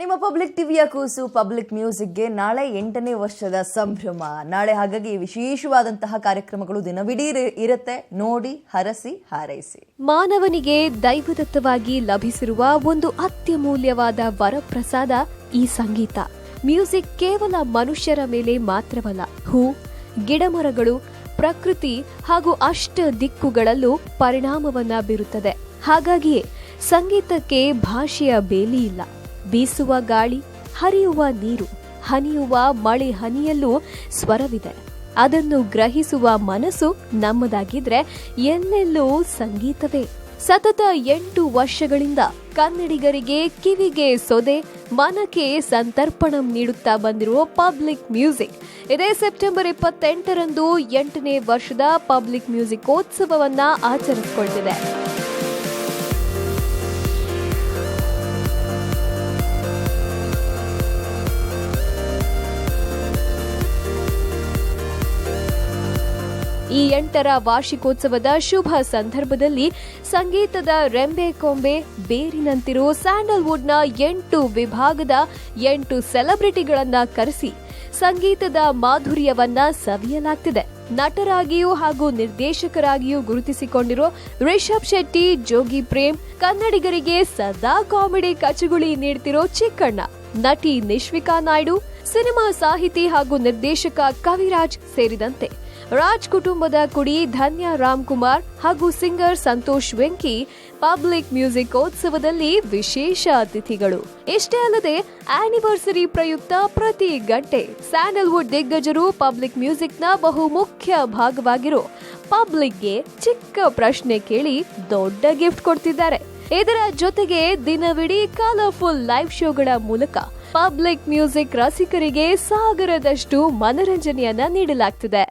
ನಿಮ್ಮ ಪಬ್ಲಿಕ್ ಟಿವಿಯ ಕೂಸು ಪಬ್ಲಿಕ್ ಮ್ಯೂಸಿಕ್ಗೆ ನಾಳೆ 8ನೇ ವರ್ಷದ ಸಂಭ್ರಮ. ನಾಳೆ ಹಾಗಾಗಿ ವಿಶೇಷವಾದಂತಹ ಕಾರ್ಯಕ್ರಮಗಳು ದಿನವಿಡೀ ಇರುತ್ತೆ. ನೋಡಿ, ಹರಸಿ, ಹಾರೈಸಿ. ಮಾನವನಿಗೆ ದೈವದತ್ತವಾಗಿ ಲಭಿಸಿರುವ ಒಂದು ಅತ್ಯಮೂಲ್ಯವಾದ ವರಪ್ರಸಾದ ಈ ಸಂಗೀತ. ಮ್ಯೂಸಿಕ್ ಕೇವಲ ಮನುಷ್ಯರ ಮೇಲೆ ಮಾತ್ರವಲ್ಲ, ಹೂ, ಗಿಡಮರಗಳು, ಪ್ರಕೃತಿ ಹಾಗೂ ಅಷ್ಟ ದಿಕ್ಕುಗಳಲ್ಲೂ ಪರಿಣಾಮವನ್ನ ಬೀರುತ್ತದೆ. ಹಾಗಾಗಿಯೇ ಸಂಗೀತಕ್ಕೆ ಭಾಷೆಯ ಬೇಲಿ ಇಲ್ಲ. ಬೀಸುವ ಗಾಳಿ, ಹರಿಯುವ ನೀರು, ಹನಿಯುವ ಮಳೆ ಹನಿಯಲ್ಲೂ ಸ್ವರವಿದೆ. ಅದನ್ನು ಗ್ರಹಿಸುವ ಮನಸ್ಸು ನಮ್ಮದಾಗಿದ್ರೆ ಎಲ್ಲೆಲ್ಲೂ ಸಂಗೀತವೇ. ಸತತ 8 ವರ್ಷಗಳಿಂದ ಕನ್ನಡಿಗರಿಗೆ ಕಿವಿಗೆ ಸೊದೆ, ಮನಕ್ಕೆ ಸಂತರ್ಪಣಂ ನೀಡುತ್ತಾ ಬಂದಿರುವ ಪಬ್ಲಿಕ್ ಮ್ಯೂಸಿಕ್ ಇದೇ ಸೆಪ್ಟೆಂಬರ್ 28ರಂದು 8ನೇ ವರ್ಷದ ಪಬ್ಲಿಕ್ ಮ್ಯೂಸಿಕೋತ್ಸವವನ್ನ ಆಚರಿಸಿಕೊಳ್ತಿದೆ. ಈ 8ರ ವಾರ್ಷಿಕೋತ್ಸವದ ಶುಭ ಸಂದರ್ಭದಲ್ಲಿ ಸಂಗೀತದ ರೆಂಬೆ ಕೊಂಬೆ ಬೇರಿನಂತಿರೋ ಸ್ಯಾಂಡಲ್ವುಡ್ನ 8 ವಿಭಾಗದ 8 ಸೆಲೆಬ್ರಿಟಿಗಳನ್ನ ಕರೆಸಿ ಸಂಗೀತದ ಮಾಧುರ್ಯವನ್ನ ಸವಿಯಲಾಗ್ತಿದೆ. ನಟರಾಗಿಯೂ ಹಾಗೂ ನಿರ್ದೇಶಕರಾಗಿಯೂ ಗುರುತಿಸಿಕೊಂಡಿರೋ ರಿಷಬ್ ಶೆಟ್ಟಿ, ಜೋಗಿ ಪ್ರೇಮ್, ಕನ್ನಡಿಗರಿಗೆ ಸದಾ ಕಾಮಿಡಿ ಕಚಗುಳಿ ನೀಡ್ತಿರೋ ಚಿಕ್ಕಣ್ಣ, ನಟಿ ನಿಶ್ವಿಕಾ ನಾಯ್ಡು, ಸಿನಿಮಾ ಸಾಹಿತಿ ಹಾಗೂ ನಿರ್ದೇಶಕ ಕವಿರಾಜ್ ಸೇರಿದಂತೆ ರಾಜ್ ಕುಟುಂಬದ ಕುಡಿ ಧನ್ಯ ರಾಮ್ಕುಮಾರ್ ಹಾಗೂ ಸಿಂಗರ್ ಸಂತೋಷ್ ವೆಂಕಿ ಪಬ್ಲಿಕ್ ಮ್ಯೂಸಿಕೋತ್ಸವದಲ್ಲಿ ವಿಶೇಷ ಅತಿಥಿಗಳು. ಇಷ್ಟೇ ಅಲ್ಲದೆ ಆನಿವರ್ಸರಿ ಪ್ರಯುಕ್ತ ಪ್ರತಿ ಗಂಟೆ ಸ್ಯಾಂಡಲ್ವುಡ್ ದಿಗ್ಗಜರು ಪಬ್ಲಿಕ್ ಮ್ಯೂಸಿಕ್ನ ಬಹು ಮುಖ್ಯ ಭಾಗವಾಗಿರೋ ಪಬ್ಲಿಕ್ಗೆ ಚಿಕ್ಕ ಪ್ರಶ್ನೆ ಕೇಳಿ ದೊಡ್ಡ ಗಿಫ್ಟ್ ಕೊಡ್ತಿದ್ದಾರೆ. ಇದರ ಜೊತೆಗೆ ದಿನವಿಡೀ ಕಲರ್ಫುಲ್ ಲೈವ್ ಶೋಗಳ ಮೂಲಕ ಪಬ್ಲಿಕ್ ಮ್ಯೂಸಿಕ್ ರಸಿಕರಿಗೆ ಸಾಗರದಷ್ಟು ಮನರಂಜನೆಯನ್ನ ನೀಡಲಾಗ್ತಿದೆ.